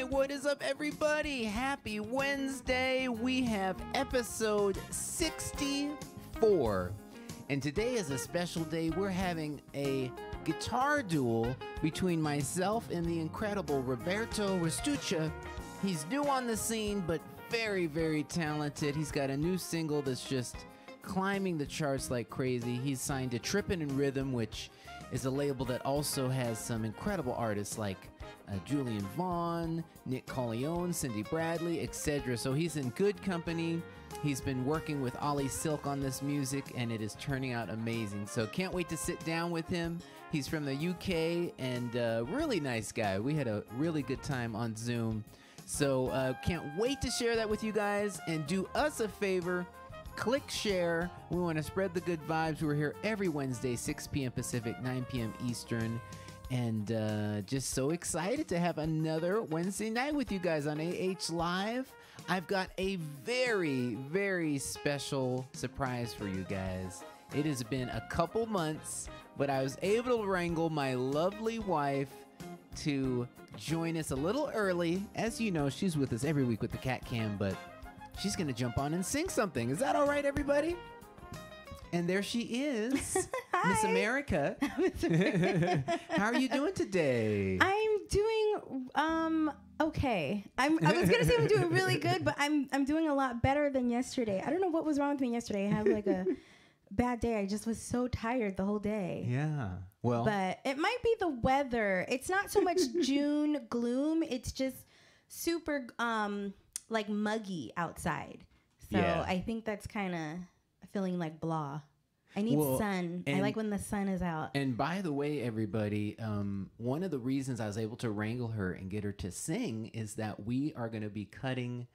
right, what is up, everybody? Happy Wednesday. We have episode 64. And today is a special day. We're having a guitar duel between myself and the incredible Roberto Restuccia. He's new on the scene, but very, very talented. He's got a new single that's just climbing the charts like crazy. He's signed to Trippin' in Rhythm, which is a label that also has some incredible artists like Julian Vaughn, Nick Colleone, Cindy Bradley, etc. So he's in good company. He's been working with Ollie Silk on this music, and it is turning out amazing. So can't wait to sit down with him. He's from the UK and really nice guy. We had a really good time on Zoom. So can't wait to share that with you guys, and do us a favor. Click share. We want to spread the good vibes. We're here every Wednesday, 6 p.m. Pacific, 9 p.m. Eastern. And just so excited to have another Wednesday night with you guys on AH Live. I've got a very, very special surprise for you guys. It has been a couple months, but I was able to wrangle my lovely wife to join us a little early. As you know, she's with us every week with the Cat Cam, but she's going to jump on and sing something. Is that all right, everybody? And there she is, Miss America. How are you doing today? I'm doing okay. I was gonna say I'm doing really good, but I'm doing a lot better than yesterday. I don't know what was wrong with me yesterday. I had like a bad day. I just was so tired the whole day. Yeah. Well, but it might be the weather. It's not so much June gloom. It's just super like muggy outside. So yeah. I think that's kind of feeling like blah. I need sun. I like when the sun is out. And by the way, everybody, one of the reasons I was able to wrangle her and get her to sing is that we are going to be cutting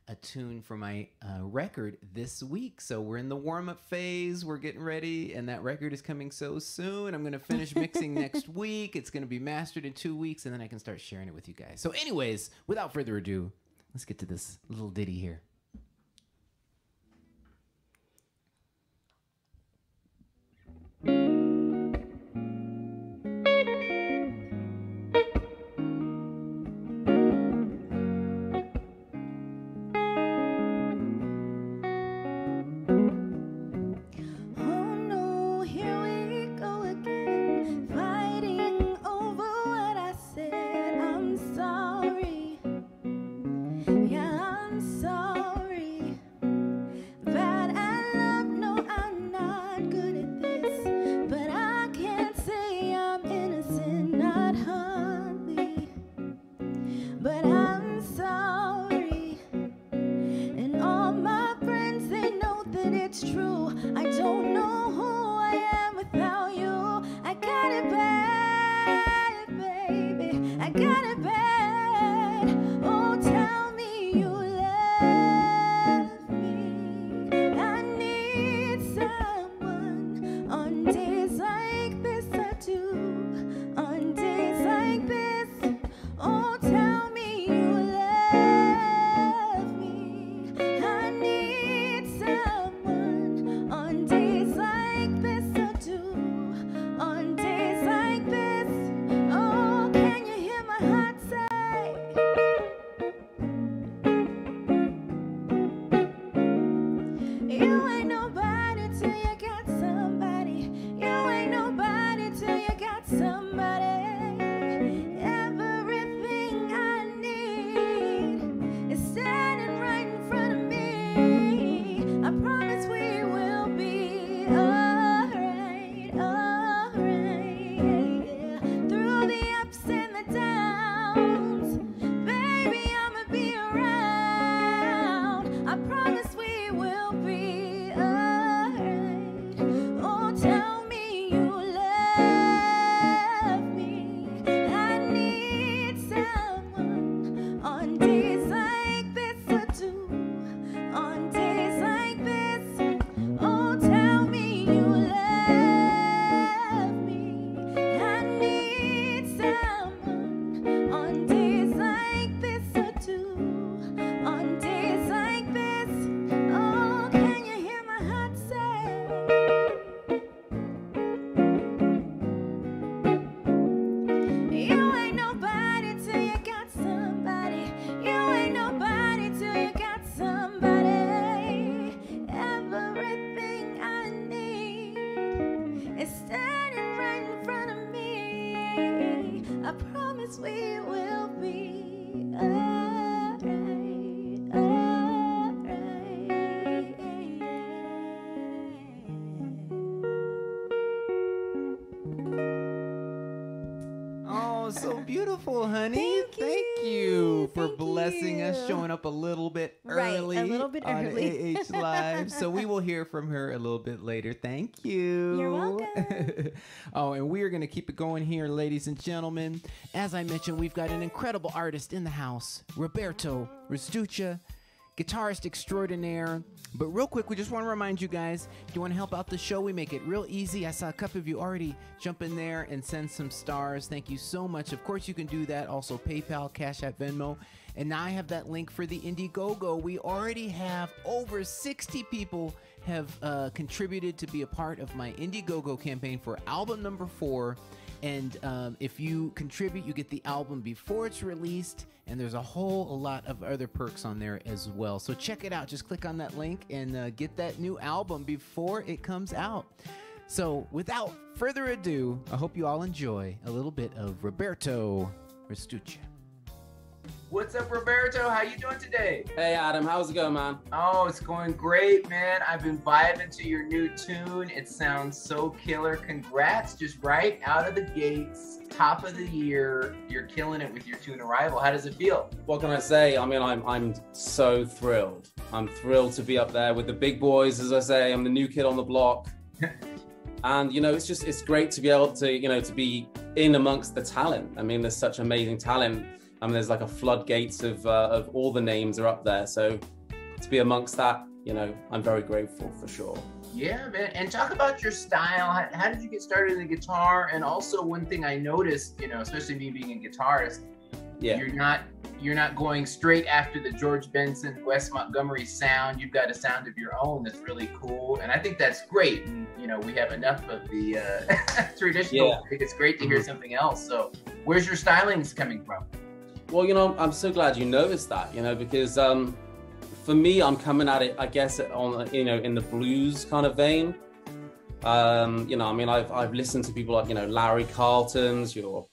a tune for my record this week. So we're in the warm-up phase. We're getting ready, and that record is coming so soon. I'm going to finish mixing next week. It's going to be mastered in 2 weeks, and then I can start sharing it with you guys. So anyways, without further ado, let's get to this little ditty here. Yeah, I'm sorry. promise we will be alright, alright. Oh, so beautiful, honey. Thank you for blessing us, showing up a little bit early. Right, a little bit on early. AH Live. So we will hear from her a little bit later. Thank you. You're welcome. Oh, and we are going to keep it going here, ladies and gentlemen. As I mentioned, we've got an incredible artist in the house, Roberto Restuccia, guitarist extraordinaire. But real quick, we just want to remind you guys, if you want to help out the show, we make it real easy. I saw a couple of you already jump in there and send some stars. Thank you so much. Of course, you can do that. Also, PayPal, Cash App, Venmo. And now I have that link for the Indiegogo. We already have over 60 people have contributed to be a part of my Indiegogo campaign for album number 4. And if you contribute, you get the album before it's released, and there's a lot of other perks on there as well. So check it out. Just click on that link and get that new album before it comes out. So without further ado, I hope you all enjoy a little bit of Roberto Restuccia. What's up, Roberto? How you doing today? Hey, Adam. How's it going, man? Oh, it's going great, man. I've been vibing to your new tune. It sounds so killer. Congrats, just right out of the gates, top of the year. You're killing it with your tune Arrival. How does it feel? What can I say? I mean, I'm so thrilled. I'm thrilled to be up there with the big boys, as I say. I'm the new kid on the block. And, you know, it's great to be able to, you know, to be in amongst the talent. I mean, there's such amazing talent. I mean, there's like a floodgates of all the names are up there. So to be amongst that, you know, I'm very grateful for sure. Yeah, man. And talk about your style. How did you get started in the guitar? And also one thing I noticed, you know, especially me being a guitarist, yeah, you're not going straight after the George Benson, Wes Montgomery sound. You've got a sound of your own that's really cool. And I think that's great. And, you know, we have enough of the traditional. Yeah. I think it's great to hear something else. So where's your stylings coming from? Well, you know, I'm so glad you noticed that, you know, because for me, I'm coming at it, I guess, on, you know, in the blues kind of vein. You know, I mean, I've listened to people like, you know, Larry Carlton's, your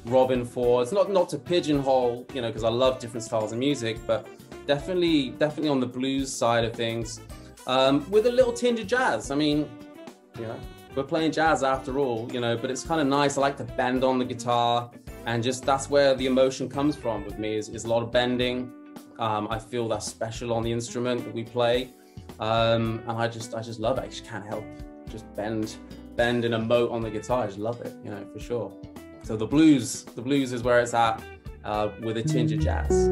Robin Ford's, not to pigeonhole, you know, because I love different styles of music, but definitely on the blues side of things, with a little tinge of jazz. I mean, you know, we're playing jazz after all, you know, but it's kind of nice. I like to bend on the guitar. And just that's where the emotion comes from with me is a lot of bending. I feel that's special on the instrument that we play. And I just love it. I just can't help just bend and emote on the guitar. I just love it, you know, for sure. So the blues is where it's at with a tinge of jazz.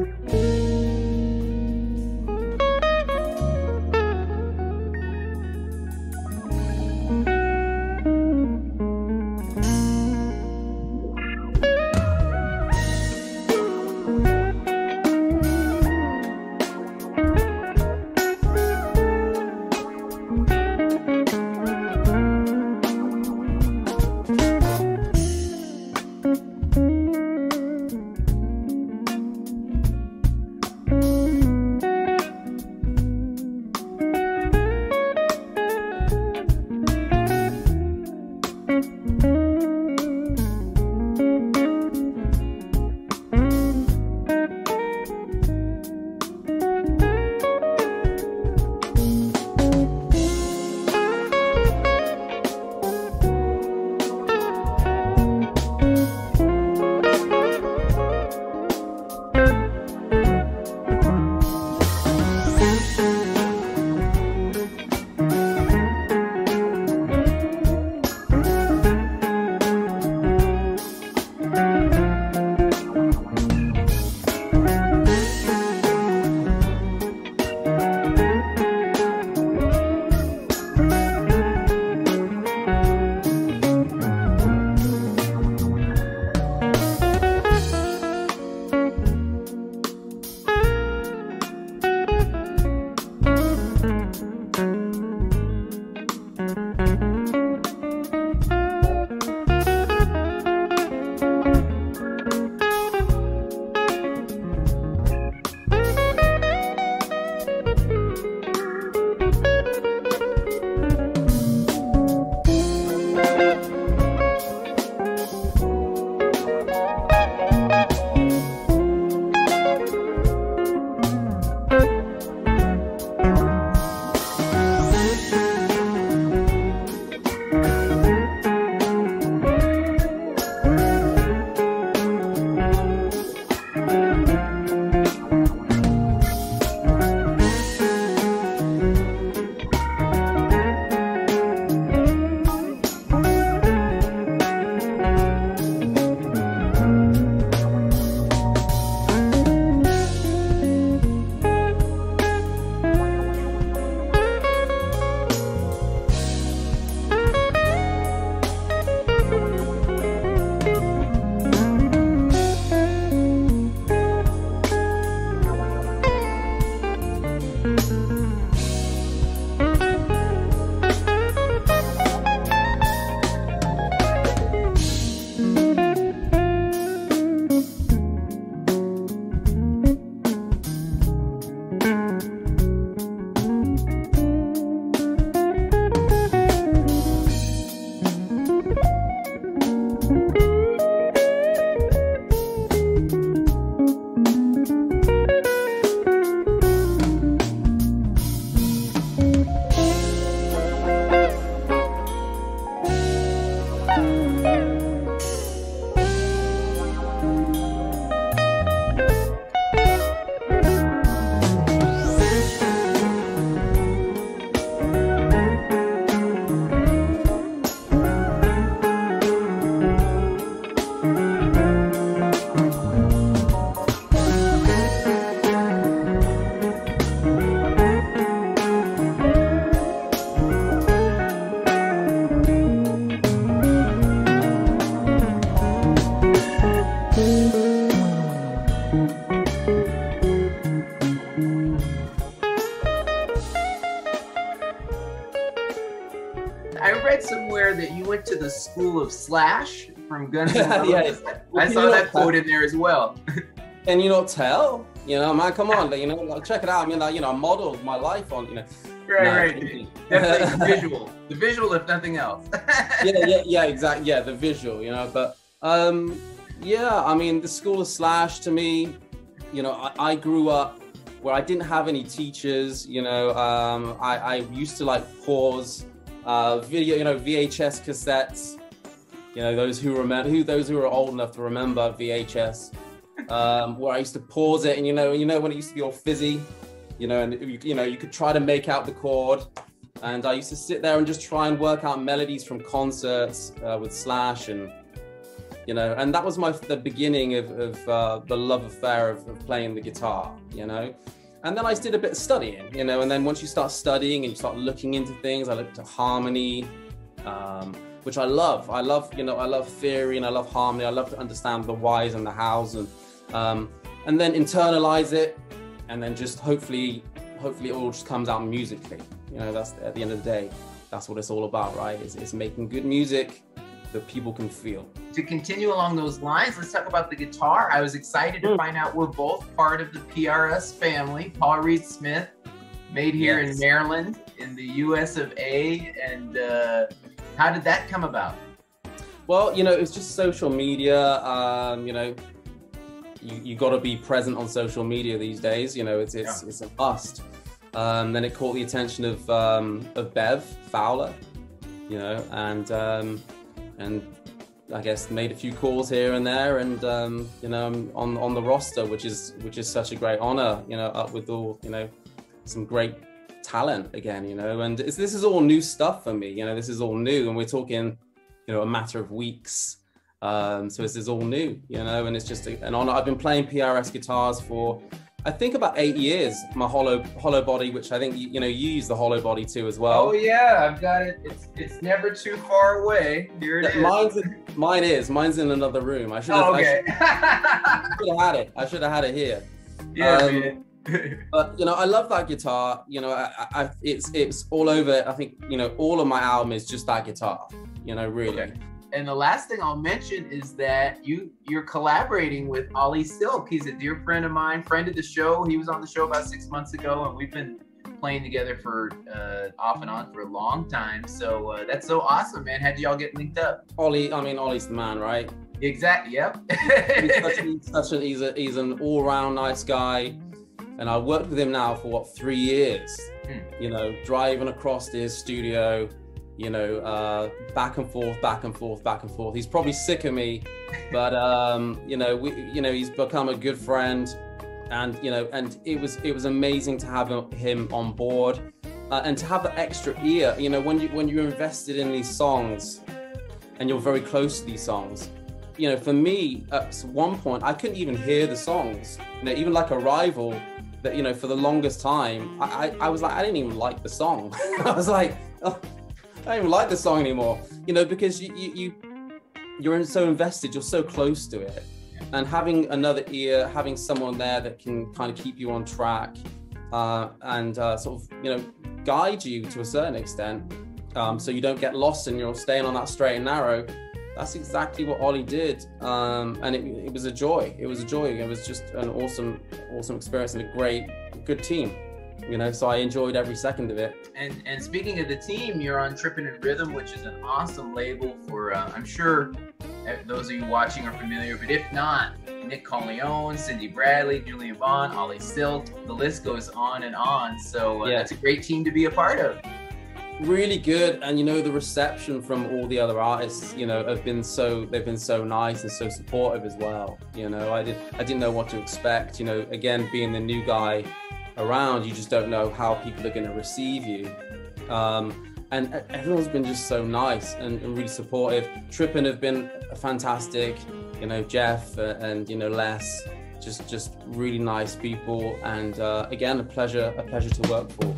I read somewhere that you went to the school of Slash from Guns N' Roses. Yeah. I saw that quote in there as well. Can you not tell? You know, man, come on, you know, like, check it out. I mean, like, you know, I modeled my life on, you know. Right. Definitely the visual. The visual, if nothing else. yeah, exactly. Yeah, the visual, you know. But yeah, I mean, the school of Slash to me, you know, I grew up where I didn't have any teachers. You know, I used to like pause video, you know, VHS cassettes. You know, those who are old enough to remember VHS, where I used to pause it, and you know when it used to be all fizzy, you know, and you could try to make out the chord, and I used to sit there and just try and work out melodies from concerts with Slash, and you know, and that was the beginning of the love affair of playing the guitar, you know. And then I did a bit of studying, you know, and then once you start studying and you start looking into things, I looked at harmony, which I love, you know, I love theory and I love harmony. I love to understand the whys and the hows, and then internalize it, and then just hopefully it all just comes out musically. You know, that's at the end of the day, that's what it's all about, right? It's making good music that people can feel. To continue along those lines, let's talk about the guitar. I was excited to find out we're both part of the PRS family. Paul Reed Smith, made here in Maryland, in the US of A. And how did that come about? Well, you know, it's just social media. You know, you got to be present on social media these days. You know, it's a must. Then it caught the attention of Bev Fowler, you know, and I guess made a few calls here and there, and you know, I'm on the roster, which is such a great honor, you know, up with all, you know, some great talent again, you know, and this is all new stuff for me, you know, this is all new, and we're talking, you know, a matter of weeks, so this is all new, you know, and it's just an honor. I've been playing PRS guitars for, I think, about 8 years. My hollow body, which I think you use the hollow body too as well. Oh yeah, I've got it. It's never too far away. Here it is. Mine's in another room. I should have. Okay. I had it. I should have had it here. Yeah. But you know, I love that guitar. You know, it's all over. I think, you know, all of my album is just that guitar. You know, really. Okay. And the last thing I'll mention is that you're collaborating with Ollie Silk. He's a dear friend of mine, friend of the show. He was on the show about 6 months ago, and we've been playing together for off and on for a long time. So that's so awesome, man. How'd y'all get linked up? Ollie's the man, right? Exactly. Yep. he's an all-round nice guy, and I worked with him now for 3 years. You know, driving across to his studio. You know, back and forth. He's probably sick of me, but you know, he's become a good friend, and you know, and it was amazing to have him on board, and to have the extra ear. You know, when you're invested in these songs, and you're very close to these songs. You know, for me, at one point, I couldn't even hear the songs. You know, even like Arrival, that, you know, for the longest time, I was like, I didn't even like the song. I was like, oh, I don't even like the song anymore, you know, because you're so invested, you're so close to it, and having another ear, having someone there that can kind of keep you on track, and sort of, you know, guide you to a certain extent, so you don't get lost and you're staying on that straight and narrow. That's exactly what Ollie did, and it was a joy. It was a joy. It was just an awesome experience and a good team. You know, so I enjoyed every second of it. And speaking of the team, you're on Trippin' in Rhythm, which is an awesome label for, I'm sure those of you watching are familiar, but if not, Nick Corleone, Cindy Bradley, Julian Vaughn, Ollie Silk, the list goes on and on. So that's a great team to be a part of. Really good, and you know, the reception from all the other artists, you know, they've been so nice and so supportive as well. You know, I didn't know what to expect. You know, again, being the new guy around, you just don't know how people are going to receive you. And everyone's been just so nice and really supportive. Trippin have been fantastic. You know, Jeff and you know, Les, just really nice people, and again, a pleasure to work for.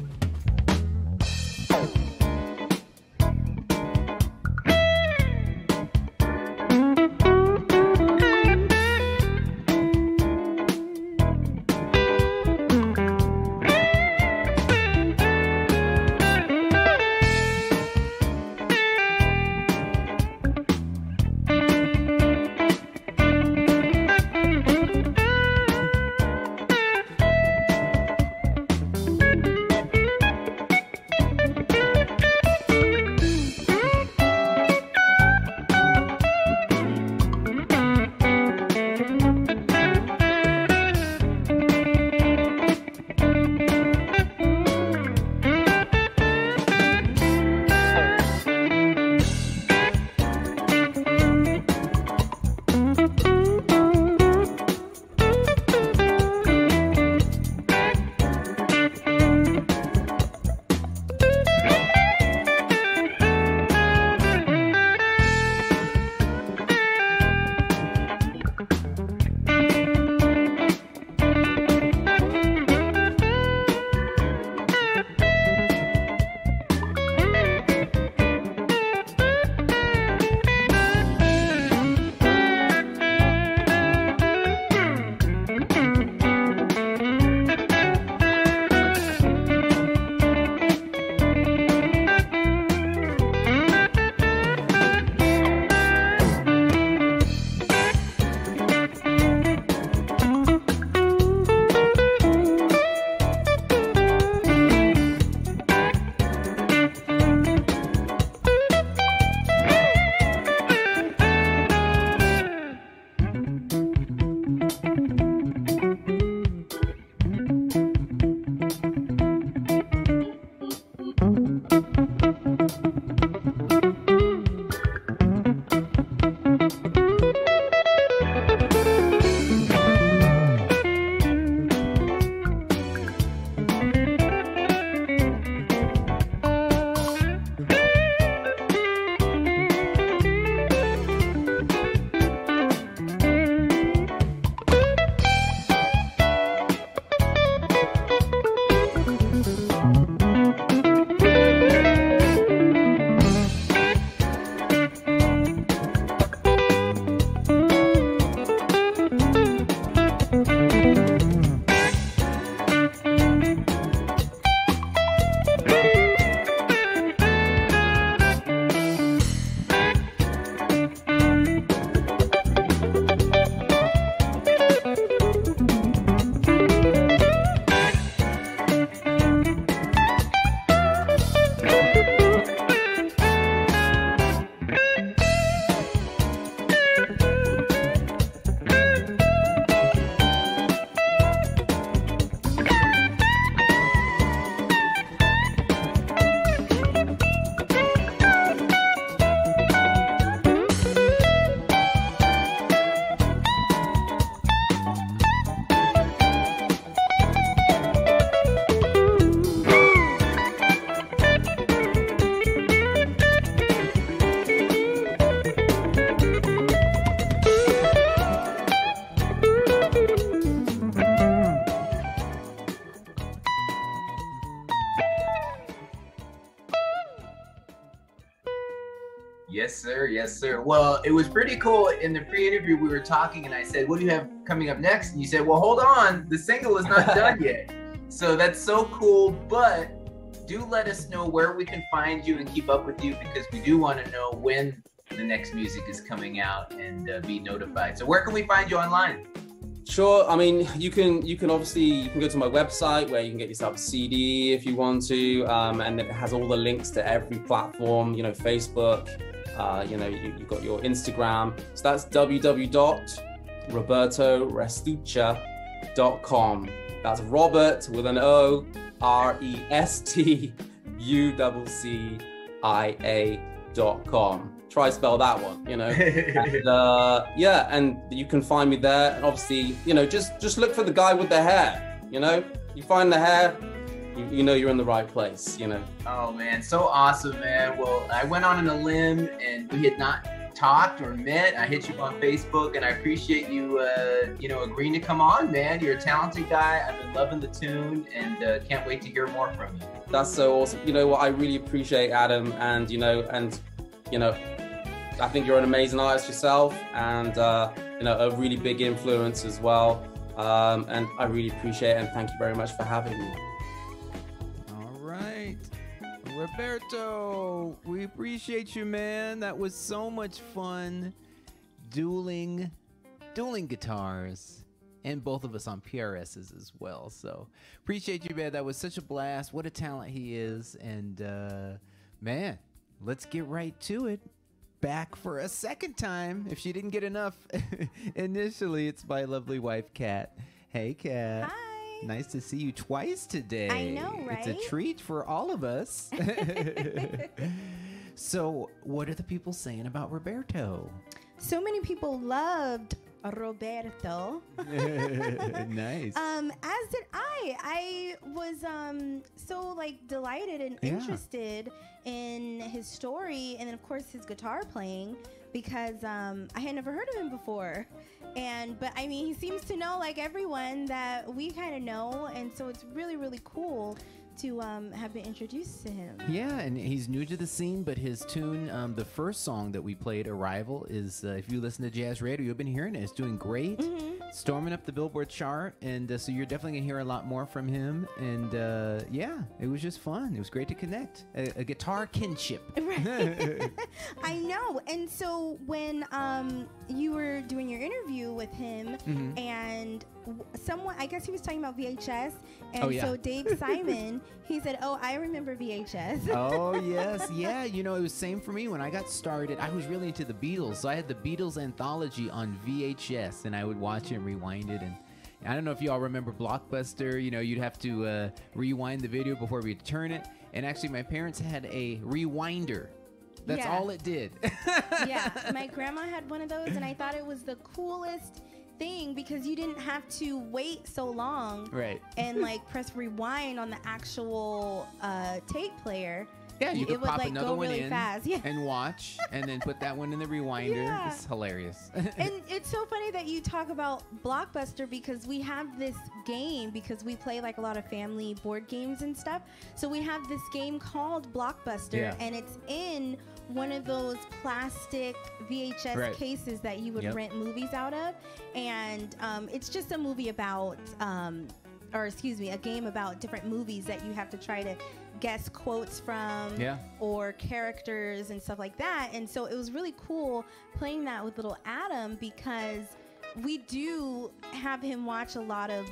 Yes, sir. Yes, sir. Well, it was pretty cool. In the pre-interview, we were talking, and I said, "What do you have coming up next?" And you said, "Well, hold on, the single is not done yet." So that's so cool. But do let us know where we can find you and keep up with you, because we do want to know when the next music is coming out and be notified. So where can we find you online? Sure. I mean, you can obviously go to my website where you can get yourself a CD if you want to, and it has all the links to every platform. You know, Facebook. You know, you've got your Instagram. So that's www.robertorestuccia.com. That's Robert with an O, Restuccia. uccia.com. Try spell that one, you know. And, yeah, and you can find me there. And obviously, you know, just look for the guy with the hair, you know. You find the hair, you know you're in the right place, you know. Oh man, so awesome, man. Well, I went on a limb and we had not talked or met. I hit you on Facebook, and I appreciate you, you know, agreeing to come on, man. You're a talented guy. I've been loving the tune, and can't wait to hear more from you. That's so awesome. You know what? I really appreciate Adam, and you know, I think you're an amazing artist yourself, and you know, a really big influence as well. And I really appreciate it, and thank you very much for having me. All right. Roberto, we appreciate you, man. That was so much fun. Dueling guitars, and both of us on PRSs as well. So appreciate you, man. That was such a blast. What a talent he is. And man, let's get right to it. Back for a second time. If she didn't get enough initially, it's my lovely wife, Kat. Hey, Kat. Hi. Nice to see you twice today. I know, right? It's a treat for all of us. So, what are the people saying about Roberto? So many people loved Roberto. Nice. As did I. I was so like delighted and interested in his story, and then of course his guitar playing, because I had never heard of him before. But I mean, he seems to know, like everyone that we kind of know, and so it's really, really cool to have been introduced to him. Yeah, and he's new to the scene, but his tune, the first song that we played, Arrival, is, if you listen to jazz radio, you've been hearing it. It's doing great, storming up the Billboard chart, and so you're definitely going to hear a lot more from him. And yeah, it was just fun. It was great to connect. A guitar kinship. Right. I know. And so when you were doing your interview with him, and someone, I guess he was talking about VHS, and so Dave Simon, he said, "Oh, I remember VHS." Oh yes, yeah. You know, it was same for me when I got started. I was really into the Beatles, so I had the Beatles anthology on VHS, and I would watch it and rewind it. And I don't know if you all remember Blockbuster. You know, you'd have to rewind the video before we'd turn it. And actually, my parents had a rewinder. That's all it did. Yeah, my grandma had one of those, and I thought it was the coolest thing because you didn't have to wait so long, right? And like press rewind on the actual tape player. Yeah, you could it would pop like another go one really in fast, and watch, and then put that one in the rewinder. Yeah. It's hilarious. And it's so funny that you talk about Blockbuster, because we have this game, because we play like a lot of family board games and stuff. So we have this game called Blockbuster, and it's in one of those plastic VHS cases that you would rent movies out of. And it's just a movie about, or excuse me, a game about different movies that you have to try to guess quotes from, or characters and stuff like that. And so it was really cool playing that with little Adam, because we do have him watch a lot of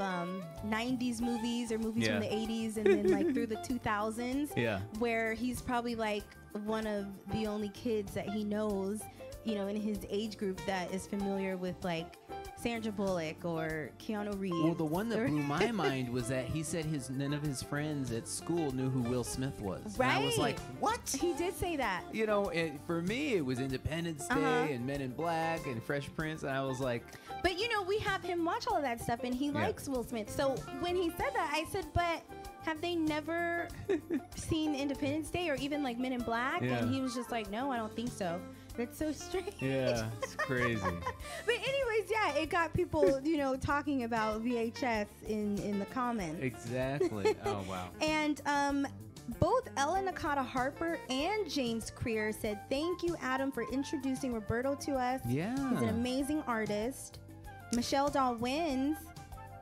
90s movies or movies from the 80s and then like through the 2000s, where he's probably like one of the only kids that he knows, you know, in his age group that is familiar with like Sandra Bullock or Keanu Reeves. Well, the one that blew my mind was that he said none of his friends at school knew who Will Smith was. Right. And I was like, what? He did say that. You know, for me, it was Independence Day and Men in Black and Fresh Prince, and I was like... But, you know, we have him watch all of that stuff, and he likes Will Smith. So when he said that, I said, but have they never seen Independence Day or even like Men in Black? And he was just like, no, I don't think so. That's so strange. Yeah, it's crazy. But anyways, yeah, it got people, you know, talking about VHS in the comments. Exactly. Oh, wow. And both Ella Nakata Harper and James Creer said, thank you, Adam, for introducing Roberto to us. Yeah. He's an amazing artist. Michelle Dahl Wins,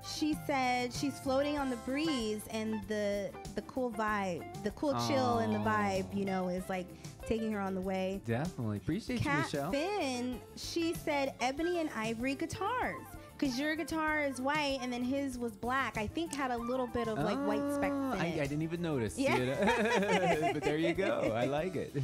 she said she's floating on the breeze, and the cool vibe, the cool chill and the vibe, you know, is like taking her on the way. Definitely. Appreciate you, Michelle. Finn, she said ebony and ivory guitars, because your guitar is white and then his was black. I think had a little bit of like white specks in it. I didn't even notice. Yeah. You know? But there you go. I like it.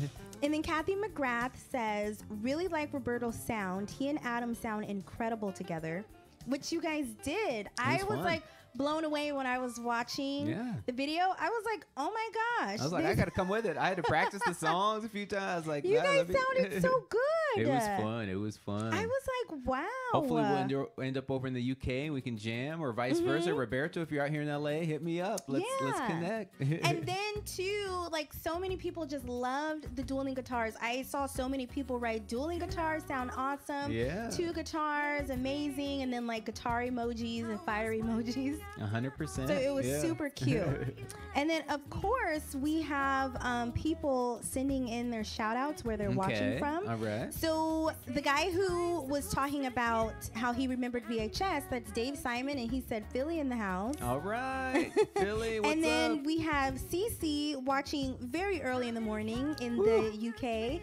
And then Kathy McGrath says, really like Roberto's sound. He and Adam sound incredible together. which you guys did. I was fun. like blown away when I was watching the video. I was like, oh my gosh. I was like, I got to come with it. I had to practice the songs a few times. I was like, you guys sounded so good. It was fun. It was fun. I was like, wow. Hopefully we'll end up over in the UK and we can jam, or vice versa. Roberto, if you're out here in LA, hit me up. Let's connect. And then too, like, so many people just loved the dueling guitars. I saw so many people write dueling guitars sound awesome. Yeah. 2 guitars, amazing, and then like guitar emojis and fire emojis. 100%. So it was super cute. And then of course we have people sending in their shout outs where they're watching from. All right. So the guy who was talking about how he remembered VHS, that's Dave Simon, and he said Philly in the house. All right. Philly, what's up? And then we have Cece watching very early in the morning in the UK,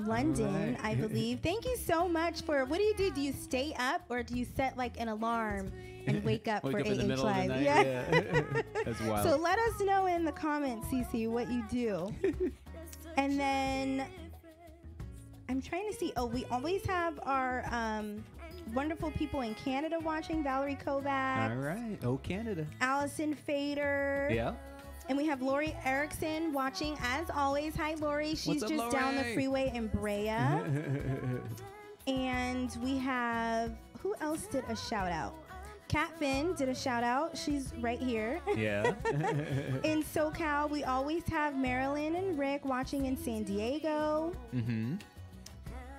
London, I believe. Thank you so much for, what do? Do you stay up or do you set like an alarm and wake up for in the middle of the AH night? Yeah. That's wild. So let us know in the comments, Cece, what you do. And then I'm trying to see. Oh, we always have our wonderful people in Canada watching. Valerie Kovac. All right. Oh, Canada. Allison Fader. Yeah. And we have Lori Erickson watching, as always. Hi, Lori. She's What's up, just down the Lori? freeway in Brea. And we have, who else did a shout out? Kat Finn did a shout out. She's right here. Yeah. In SoCal, we always have Marilyn and Rick watching in San Diego. Mm-hmm.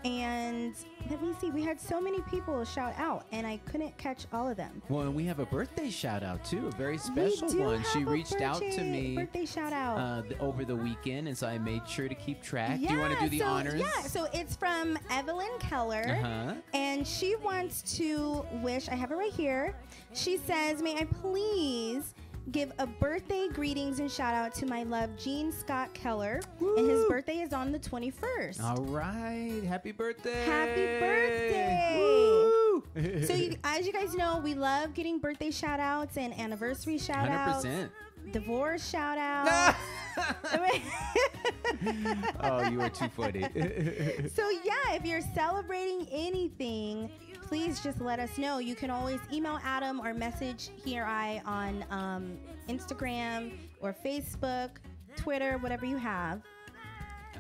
And let me see, we had so many people shout out, and I couldn't catch all of them. Well, and we have a birthday shout out too, a very special We do one. have She a reached out to me birthday shout out. over the weekend, and so I made sure to keep track. Yeah, Do you want to do the honors? Yeah, so it's from Evelyn Keller, and she wants to wish, I have it right here. She says, may I please give a birthday greetings and shout out to my love Gene Scott Keller. Woo! And his birthday is on the 21st. All right. Happy birthday. Happy birthday. Woo! So as you guys know, we love getting birthday shout outs and anniversary shout outs. 100%. Divorce shout outs. Oh, you are too funny. So yeah, if you're celebrating anything, please just let us know. You can always email Adam or message he or I on Instagram or Facebook, Twitter, whatever you have.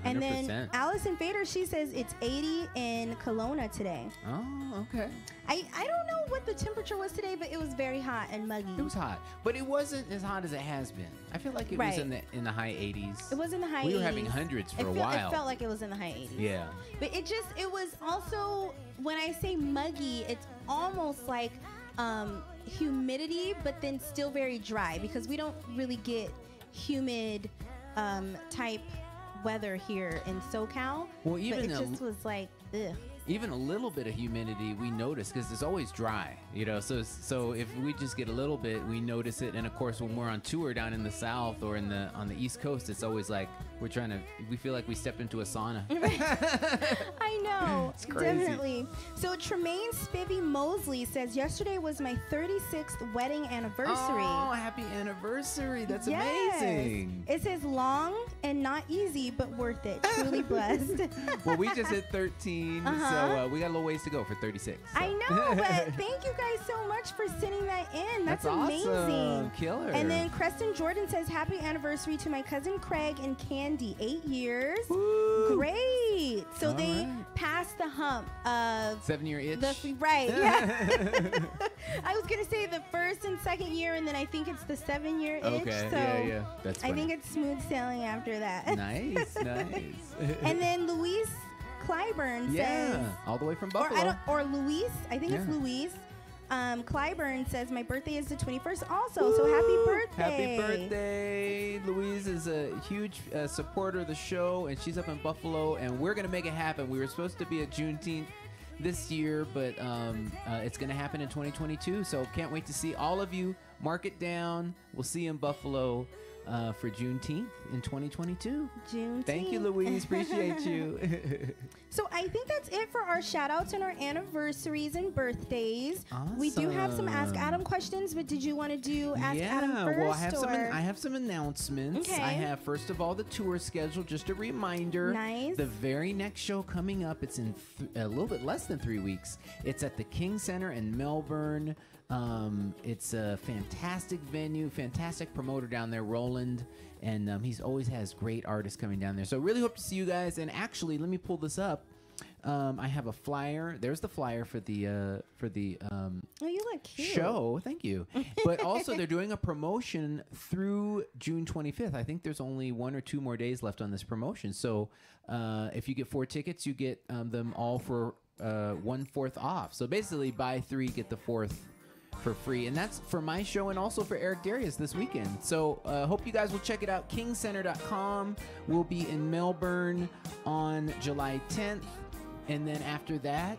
100%. And then Allison Fader, she says it's 80 in Kelowna today. Oh, okay. I don't know what the temperature was today, but it was very hot and muggy. It was hot, but it wasn't as hot as it has been. I feel like it was in the high 80s. It was in the high 80s. We were having hundreds for a while. It felt like it was in the high 80s. Yeah. But it was also, when I say muggy, it's almost like humidity, but then still very dry, because we don't really get humid type weather here in SoCal. Well, even but it just was like, ugh. Even a little bit of humidity we notice, because it's always dry, you know. So if we just get a little bit, we notice it. And of course, when we're on tour down in the South or on the East Coast, it's always like we feel like we stepped into a sauna. I know. It's crazy. Definitely. So Tremaine Spivey Mosley says, yesterday was my 36th wedding anniversary. Oh, happy anniversary. That's amazing. It says long and not easy, but worth it. Truly blessed. Well, we just hit 13, so we got a little ways to go for 36. So. I know, but thank you guys so much for sending that in. That's amazing. Awesome. Killer. And then Creston Jordan says, happy anniversary to my cousin Craig and Candy, 8 years. Woo. Great. So they passed the hump of 7-year itch. Right. Yeah. I was gonna say the first and second year, and then I think it's the 7-year itch. Okay. So yeah. That's funny. I think it's smooth sailing after that. Nice. And then Louise Clyburn says, all the way from Buffalo. Or Louise. I think it's Louise. Clyburn says my birthday is the 21st also. Woo! So happy birthday. Happy birthday. Louise is a huge supporter of the show, and she's up in Buffalo, and we're going to make it happen. We were supposed to be at Juneteenth this year, but it's going to happen in 2022, so can't wait to see all of you. Mark it down. We'll see you in Buffalo. for Juneteenth in 2022. Juneteenth. Thank you, Louise. Appreciate you. So I think that's it for our shout outs and our anniversaries and birthdays. We do have some Ask Adam questions, but did you want to do Ask Adam first? Well, I have some announcements. Okay. I have, first of all, the tour schedule. Just a reminder. Nice. The very next show coming up, it's in a little bit less than 3 weeks. It's at the King Center in Melbourne. It's a fantastic venue, fantastic promoter down there, Roland, and he's always has great artists coming down there. So really hope to see you guys. And actually, let me pull this up. I have a flyer. There's the flyer for the Oh, you look cute. show. Thank you. But also, they're doing a promotion through June 25th. I think there's only 1 or 2 more days left on this promotion. So if you get 4 tickets, you get them all for 1/4 off. So basically, buy 3, get the 4th for free. And that's for my show and also for Eric Darius this weekend. So hope you guys will check it out. Kingcenter.com. We'll be in Melbourne on July 10th. And then after that,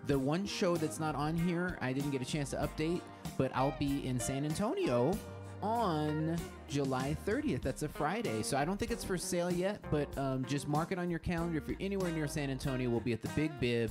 the one show that's not on here, I didn't get a chance to update, but I'll be in San Antonio on July 30th. That's a Friday. So I don't think it's for sale yet, but just mark it on your calendar. If you're anywhere near San Antonio, we'll be at the Big Bib.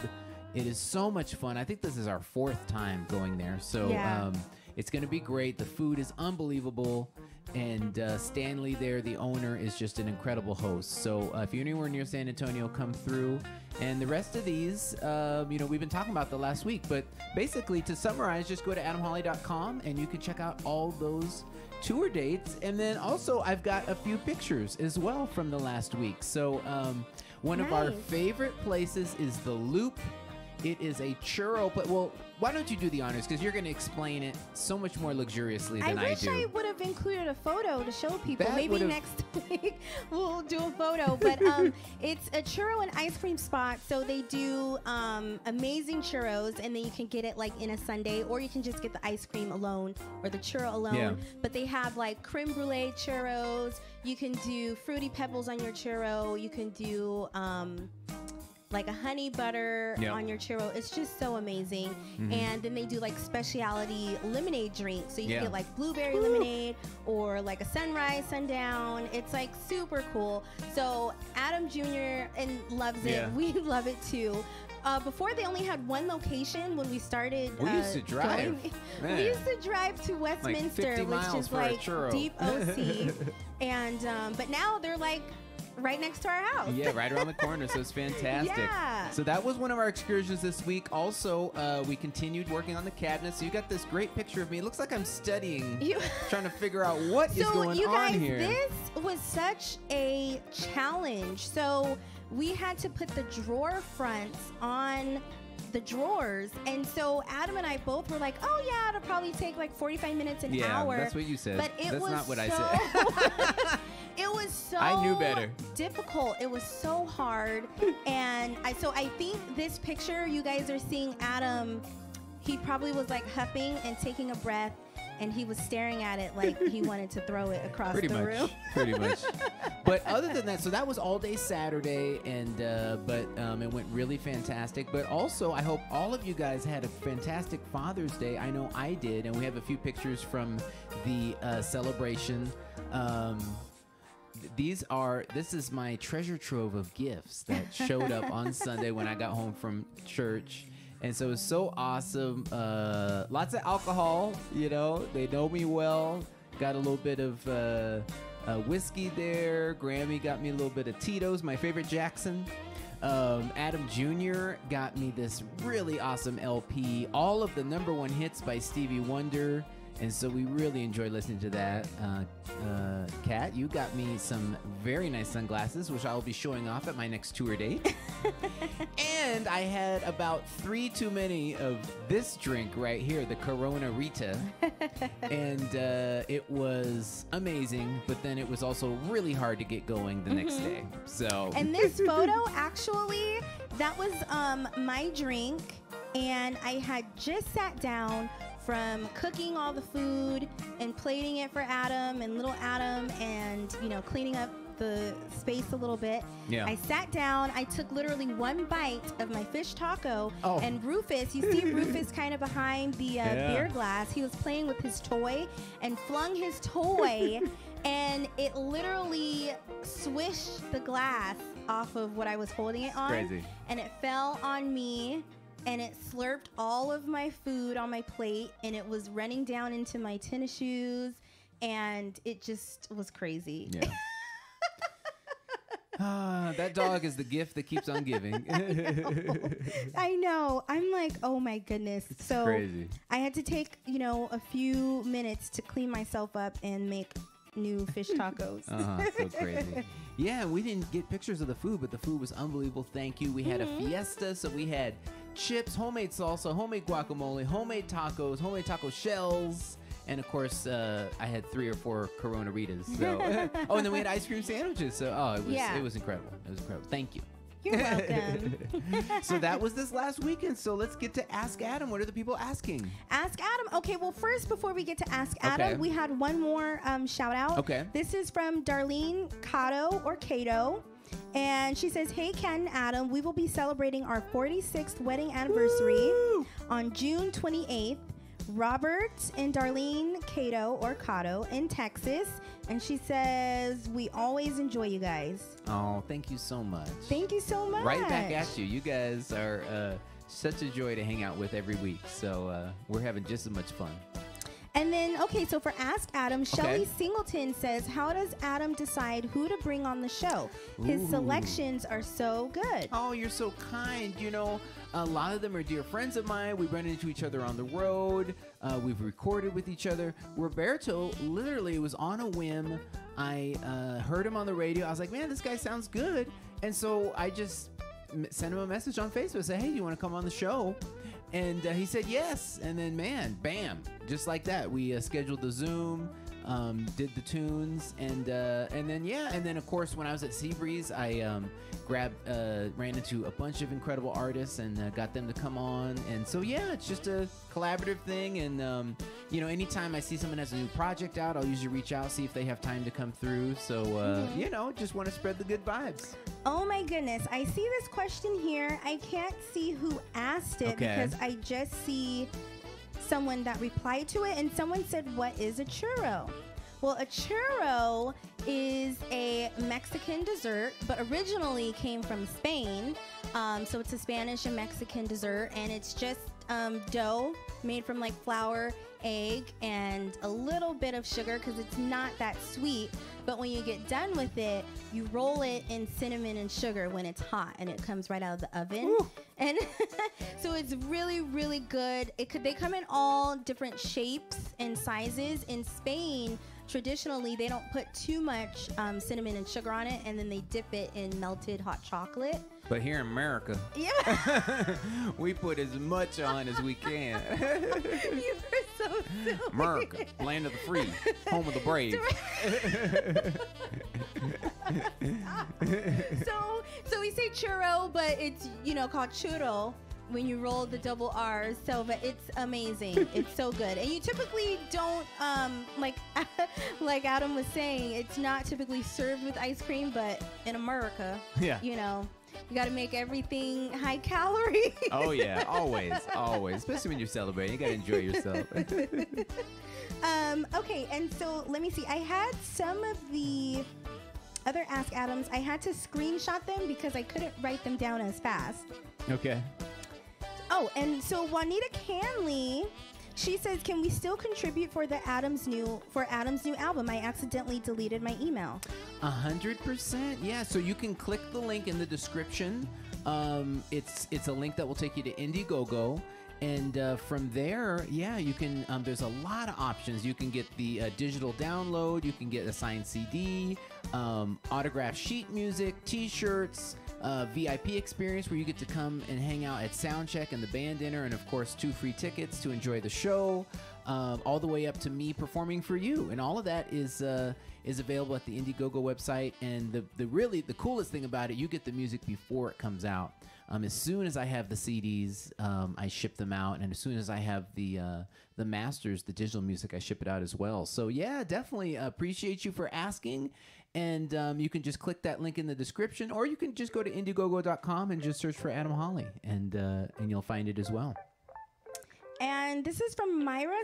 It is so much fun. I think this is our 4th time going there. So it's going to be great. The food is unbelievable. And Stanley there, the owner, is just an incredible host. So if you're anywhere near San Antonio, come through. And the rest of these, we've been talking about the last week. But basically, to summarize, just go to adamholly.com and you can check out all those tour dates. And then also, I've got a few pictures as well from the last week. So one of our favorite places is the Loop. It is a churro, but well, why don't you do the honors? Because you're going to explain it so much more luxuriously than I do. I wish I would have included a photo to show people. That Maybe would've- next week we'll do a photo. But it's a churro and ice cream spot. So they do amazing churros, and then you can get it like in a sundae, or you can just get the ice cream alone or the churro alone. Yeah. But they have like creme brulee churros. You can do fruity pebbles on your churro. You can do like a honey butter on your churro. It's just so amazing. And then they do like specialty lemonade drinks. So you can get like blueberry lemonade or like a sunrise, sundown. It's like super cool. So Adam Jr. and loves it. Yeah. We love it too. Before they only had one location when we started. We used to drive. We used to drive to Westminster, 50 which miles is for a like churro. deep OC. And but now they're like right next to our house. Yeah, right around the corner, so it's fantastic. Yeah. So that was one of our excursions this week. Also, we continued working on the cabinet. So you got this great picture of me. It looks like I'm studying, trying to figure out what is going you guys, on here. This was such a challenge. So we had to put the drawer fronts on the drawers, and so Adam and I both were like, oh yeah, it'll probably take like 45 minutes, an hour. That's what you said. But it that's was not what so, I said. It was so I knew better. Difficult. It was so hard. And I think this picture you guys are seeing Adam, he probably was like huffing and taking a breath, and he was staring at it like he wanted to throw it across the room. Pretty much. But other than that, so that was all day Saturday, and but it went really fantastic. But also, I hope all of you guys had a fantastic Father's Day. I know I did, and we have a few pictures from the celebration. This is my treasure trove of gifts that showed up on Sunday when I got home from church. And so it's so awesome. Lots of alcohol, they know me well. Got a little bit of whiskey there. Grammy got me a little bit of Tito's, my favorite Jackson. Adam Jr. got me this really awesome LP, all of the #1 hits by Stevie Wonder. And so we really enjoyed listening to that. Kat, you got me some very nice sunglasses, which I'll be showing off at my next tour date. And I had about 3 too many of this drink right here, the Corona Rita. And it was amazing, but then it was also really hard to get going the next day. So. And this photo, actually, that was my drink. And I had just sat down from cooking all the food and plating it for Adam and little Adam, and cleaning up the space a little bit. Yeah. I sat down, I took literally one bite of my fish taco, and Rufus, you see Rufus kind of behind the beer glass, he was playing with his toy and flung his toy and it literally swished the glass off of what I was holding it on. Crazy. And it fell on me, and it slurped all of my food on my plate, and it was running down into my tennis shoes, and it just was crazy. Yeah. That dog is the gift that keeps on giving. I know. I'm like, oh my goodness. It's so crazy. I had to take, a few minutes to clean myself up and make new fish tacos. So crazy. Yeah, we didn't get pictures of the food, but the food was unbelievable. Thank you. We had a fiesta, so we had chips, homemade salsa, homemade guacamole, homemade tacos, homemade taco shells. And of course, I had 3 or 4 Corona Ritas. So, and then we had ice cream sandwiches. So, it was incredible. It was incredible. Thank you. You're welcome. So that was this last weekend. So let's get to Ask Adam. What are the people asking? Ask Adam. Okay, well, first, before we get to Ask Adam, we had one more shout out. Okay. This is from Darlene Cato or Cato. And she says, hey, Ken and Adam, we will be celebrating our 46th wedding anniversary on June 28th. Robert and Darlene Cato or Cato in Texas. And she says, we always enjoy you guys. Oh, thank you so much. Thank you so much. Right back at you. You guys are such a joy to hang out with every week. So we're having just as much fun. And then, okay, so for Ask Adam, Shelly Singleton says, how does Adam decide who to bring on the show? His selections are so good. Oh, you're so kind. A lot of them are dear friends of mine. We run into each other on the road. We've recorded with each other. Roberto, literally, was on a whim. I heard him on the radio. I was like, man, this guy sounds good. And so I just sent him a message on Facebook. Say, hey, do you want to come on the show? And he said yes. And then, man, bam, just like that. We scheduled the Zoom, did the tunes, and then, of course, when I was at Seabreeze, I ran into a bunch of incredible artists and got them to come on. And so, yeah, it's just a collaborative thing. And, anytime I see someone has a new project out, I'll usually reach out, see if they have time to come through. So, just want to spread the good vibes. Oh, my goodness. I see this question here. I can't see who asked it because I just see someone that replied to it. And someone said, what is a churro? Well, a churro is a Mexican dessert, but originally came from Spain. So it's a Spanish and Mexican dessert, and it's just dough made from like flour, egg, and a little bit of sugar because it's not that sweet. But when you get done with it, you roll it in cinnamon and sugar when it's hot, and it comes right out of the oven. Ooh. And so it's really, really good. They come in all different shapes and sizes. In Spain, traditionally, they don't put too much cinnamon and sugar on it, and then they dip it in melted hot chocolate. But here in America, we put as much on as we can. You are so silly. America, land of the free, home of the brave. So we say churro, but it's called churro when you roll the double R's. So, but it's amazing. It's so good. And you typically don't like Adam was saying, it's not typically served with ice cream, but in America, you got to make everything high calorie. Oh yeah, always, especially when you're celebrating. You got to enjoy yourself. Okay, and so let me see. I had some of the other Ask Adams. I had to screenshot them because I couldn't write them down as fast. Okay. Oh, and so Juanita Canley, she says, "Can we still contribute for Adam's new album? I accidentally deleted my email." 100%. Yeah. So you can click the link in the description. It's a link that will take you to Indiegogo. And from there, you can, there's a lot of options. You can get the digital download, you can get a signed CD, autographed sheet music, t-shirts, VIP experience where you get to come and hang out at Soundcheck and the band dinner, and of course 2 free tickets to enjoy the show, all the way up to me performing for you. And all of that is available at the Indiegogo website. And the coolest thing about it, you get the music before it comes out. As soon as I have the CDs, I ship them out, and as soon as I have the masters, the digital music, I ship it out as well. So yeah, definitely appreciate you for asking. And you can just click that link in the description, or you can just go to Indiegogo.com and just search for Adam Holly, and you'll find it as well. And this is from Myra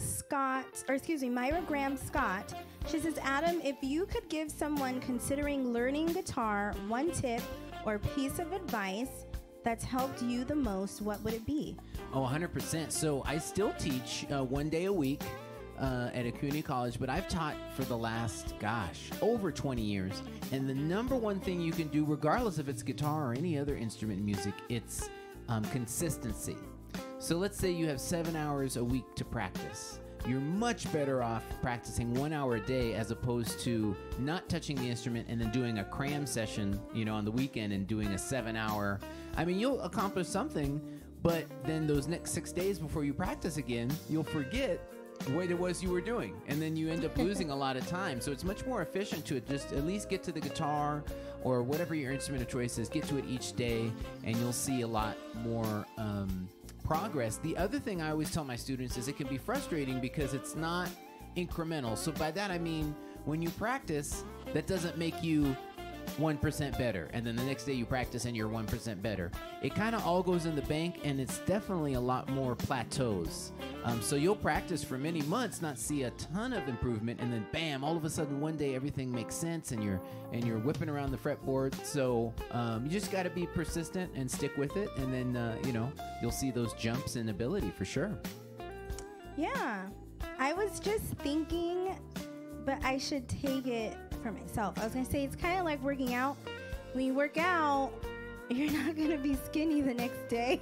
Graham Scott. She says, Adam, if you could give someone considering learning guitar one tip or piece of advice that's helped you the most, what would it be? Oh, 100%. So I still teach 1 day a week at a community college, but I've taught for the last, over 20 years. And the number one thing you can do, regardless if it's guitar or any other instrument in music, it's consistency. So let's say you have 7 hours a week to practice. You're much better off practicing 1 hour a day as opposed to not touching the instrument and then doing a cram session, on the weekend and doing a 7 hour. I mean, you'll accomplish something, but then those next 6 days before you practice again, you'll forget what it was you were doing, and then you end up losing a lot of time. So it's much more efficient to just at least get to the guitar or whatever your instrument of choice is, get to it each day, and you'll see a lot more progress. The other thing I always tell my students is it can be frustrating because it's not incremental. So by that I mean when you practice, that doesn't make you 1% better, and then the next day you practice and you're 1% better. It kind of all goes in the bank, and it's definitely a lot more plateaus. So you'll practice for many months, not see a ton of improvement, and then bam, all of a sudden one day everything makes sense, and you're whipping around the fretboard. So you just got to be persistent and stick with it, and then you'll see those jumps in ability for sure. Yeah, I was just thinking, but I should take it for myself. I was gonna say it's kind of like working out. When you work out, you're not gonna be skinny the next day.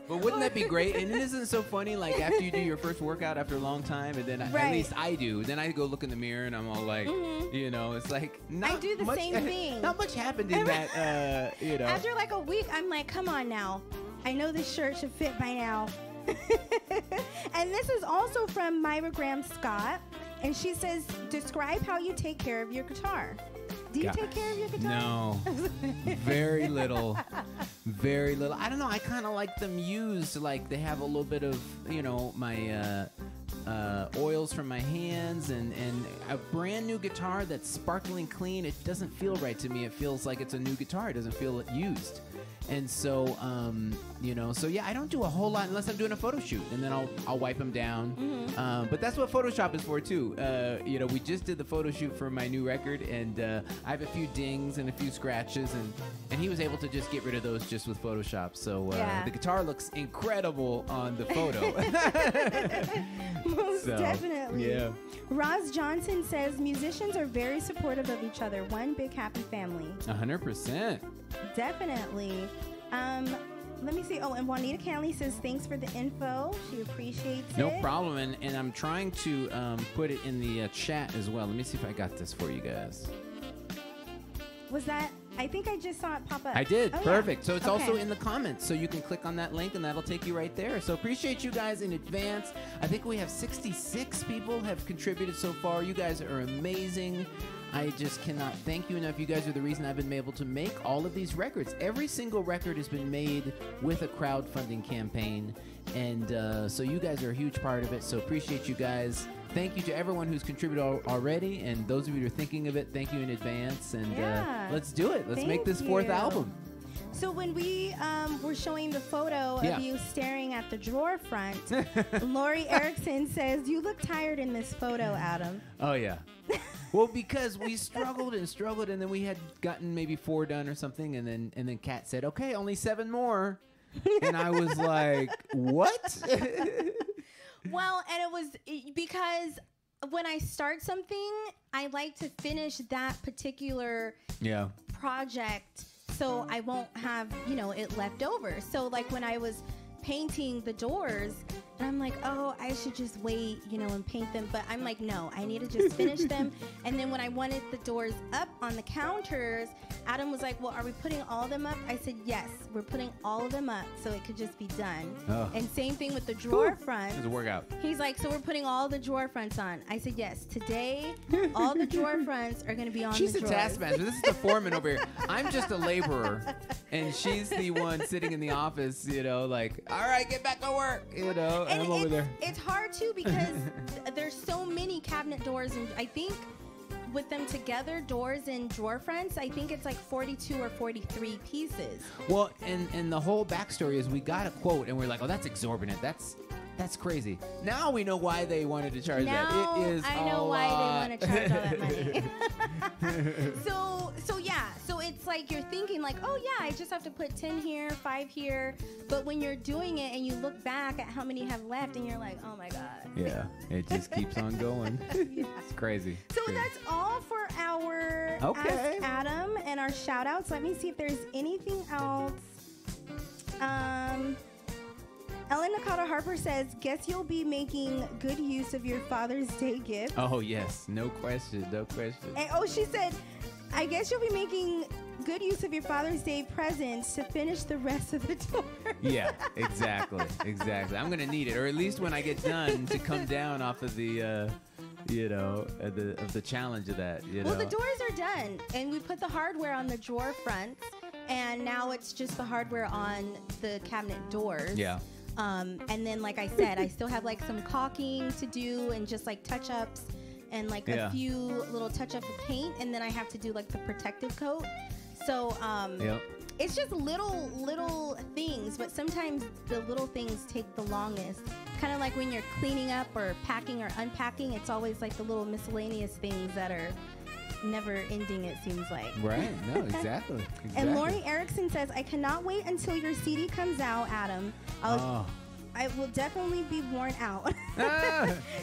But wouldn't that be great? And it isn't so funny, like after you do your first workout after a long time, and then at least I do. Then I go look in the mirror and I'm all like, it's like I do the same thing. Not much happened in that, After like a week, I'm like, come on now. I know this shirt should fit by now. And this is also from Myra Graham Scott. And she says, describe how you take care of your guitar. Do you take care of your guitar? No. Very little. Very little. I don't know. I kind of like them used. Like they have a little bit of, my oils from my hands and a brand new guitar that's sparkling clean. It doesn't feel right to me. It feels like it's a new guitar. It doesn't feel used. And so, so yeah, I don't do a whole lot unless I'm doing a photo shoot, and then I'll wipe them down. But that's what Photoshop is for too. We just did the photo shoot for my new record, and I have a few dings and a few scratches, and he was able to just get rid of those just with Photoshop. So the guitar looks incredible on the photo. Most definitely. Yeah. Roz Johnson says musicians are very supportive of each other. One big happy family. 100%. Definitely. Let me see. Oh, and Juanita Canley says thanks for the info. She appreciates it. No problem. And I'm trying to put it in the chat as well. Let me see if I got this for you guys. Was that? I think I just saw it pop up. I did. Oh, Perfect. Yeah. So it's also in the comments. So you can click on that link and that'll take you right there. So appreciate you guys in advance. I think we have 66 people have contributed so far. You guys are amazing. I just cannot thank you enough. You guys are the reason I've been able to make all of these records. Every single record has been made with a crowdfunding campaign. And so you guys are a huge part of it. So appreciate you guys. Thank you to everyone who's contributed already. And those of you who are thinking of it, thank you in advance. And let's do it. Let's make this fourth album. So when we were showing the photo of you staring at the drawer front, Lori Erickson says, you look tired in this photo, Adam. Oh, yeah. Well, because we struggled, and then we had gotten maybe 4 done or something, and then Kat said, okay, only 7 more. And I was like, what? Well, and it was because when I start something, I like to finish that particular project so I won't have, it left over. So like when I was painting the doors, and I'm like, oh, I should just wait, and paint them. But I'm like, no, I need to just finish them. And then when I wanted the doors up on the counters, Adam was like, well, are we putting all of them up? I said, yes, we're putting all of them up so it could just be done. Oh. And same thing with the drawer front. It was a workout. He's like, so we're putting all the drawer fronts on. I said, yes, today, all the drawer fronts are going to be on She's the drawers. She's a taskmaster. This is the foreman over here. I'm just a laborer. And she's the one sitting in the office, like, all right, get back to work, and I'm over there. It's hard, too, because there's so many cabinet doors, and I think with them together, doors and drawer fronts, I think it's like 42 or 43 pieces. Well, and the whole backstory is we got a quote and we're like, oh, that's exorbitant. That's crazy. Now we know why they wanted to charge that. It is I know why they want to charge all that money. So yeah. So it's like you're thinking like, oh yeah, I just have to put 10 here, 5 here. But when you're doing it and you look back at how many have left and you're like, oh my God. Yeah, it just keeps on going. Yeah. It's crazy. So that's all for our Ask Adam and our shout outs. Let me see if there's anything else. Ellen Nakata Harper says, guess you'll be making good use of your Father's Day gift. Oh, yes. No question. No question. And, she said, I guess you'll be making good use of your Father's Day presents to finish the rest of the tour. Yeah, exactly. Exactly. I'm going to need it, or at least when I get done to come down off of the, of the challenge of that. Well, the doors are done, and we put the hardware on the drawer fronts, and now it's just the hardware on the cabinet doors. Yeah. And then, like I said, I still have like some caulking to do and just like touch-ups and like a few little touch-ups of paint, and then I have to do like the protective coat. So it's just little things, but sometimes the little things take the longest. Kind of like when you're cleaning up or packing or unpacking, it's always like the little miscellaneous things that are never ending, it seems like. Right. No, exactly. And Lori Erickson says, I cannot wait until your CD comes out, Adam. I will definitely be worn out.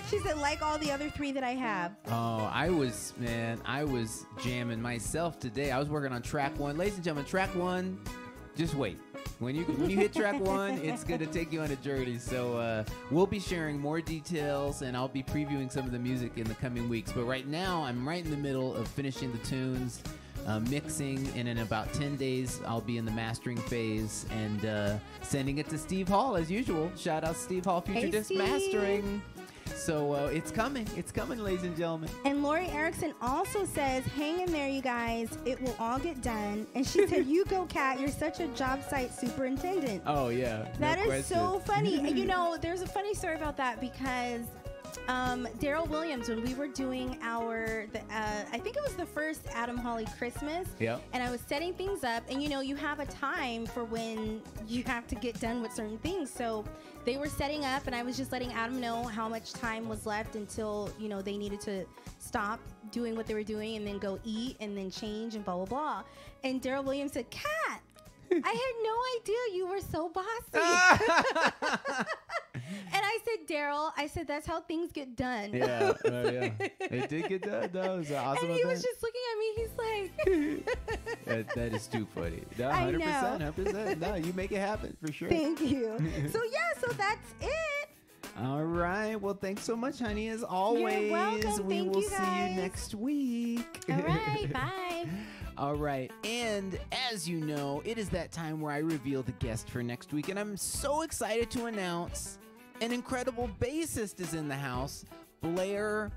She said, like all the other 3 that I have. Oh, I was jamming myself today. I was working on track 1. Ladies and gentlemen, track 1, just wait. When you hit track 1, it's going to take you on a journey. So we'll be sharing more details, and I'll be previewing some of the music in the coming weeks. But right now, I'm right in the middle of finishing the tunes, mixing, and in about 10 days, I'll be in the mastering phase and sending it to Steve Hall as usual. Shout out Steve Hall, Future Disc Mastering. So it's coming, ladies and gentlemen. And Lori Erickson also says, hang in there, you guys. It will all get done. And she said, you go, Kat. You're such a job site superintendent. Oh, yeah. That is so funny. And, there's a funny story about that because Daryl Williams, when we were doing I think it was the first Adam Holly Christmas. Yeah. And I was setting things up, and you have a time for when you have to get done with certain things. So they were setting up, and I was just letting Adam know how much time was left until they needed to stop doing what they were doing and then go eat and then change and blah blah blah. And Daryl Williams said, "Kat, I had no idea you were so bossy." And I said, Daryl, that's how things get done. Yeah, it did get done. That was an awesome And he was just looking at me. He's like, that is too funny. No, 100%, 100%. No, you make it happen for sure. Thank you. So that's it. All right. Well, thanks so much, honey. As always, you're welcome. We will see you next week. All right. Bye. All right. And as you know, it is that time where I reveal the guest for next week. And I'm so excited to announce an incredible bassist is in the house, Blair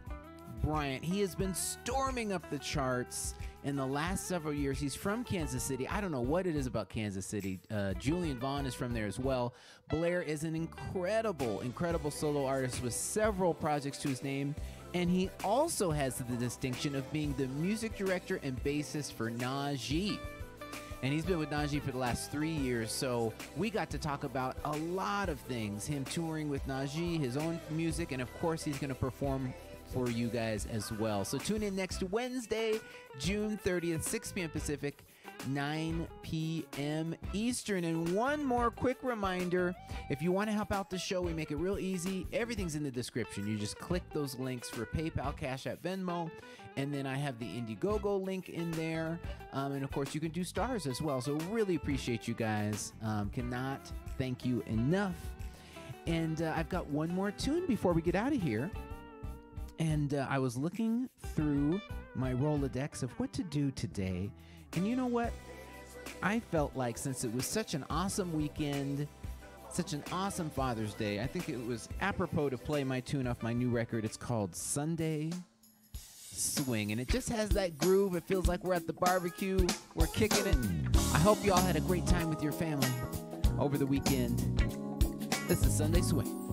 Bryant. He has been storming up the charts in the last several years. He's from Kansas City. I don't know what it is about Kansas City. Julian Vaughn is from there as well. Blair is an incredible solo artist with several projects to his name. And he also has the distinction of being the music director and bassist for Najee. And he's been with Najee for the last 3 years, so we got to talk about a lot of things. Him touring with Najee, his own music, and of course he's going to perform for you guys as well. So tune in next Wednesday, June 30th, 6 p.m. Pacific, 9 p.m. Eastern. And one more quick reminder, if you want to help out the show, we make it real easy. Everything's in the description. You just click those links for PayPal, Cash App, Venmo, and then I have the Indiegogo link in there. And of course, you can do stars as well. So really appreciate you guys. Cannot thank you enough. And I've got one more tune before we get out of here. And I was looking through my Rolodex of what to do today. And you know what? I felt like since it was such an awesome weekend, such an awesome Father's Day, I think it was apropos to play my tune off my new record. It's called Sunday Swing. And it just has that groove. It feels like we're at the barbecue. We're kicking it. I hope you all had a great time with your family over the weekend. This is Sunday Swing.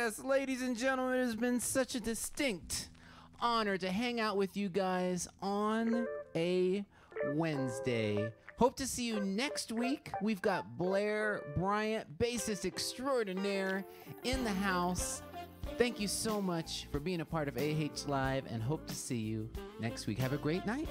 Yes, ladies and gentlemen, it has been such a distinct honor to hang out with you guys on a Wednesday. Hope to see you next week. We've got Blair Bryant, bassist extraordinaire, in the house. Thank you so much for being a part of AH Live, and hope to see you next week. Have a great night.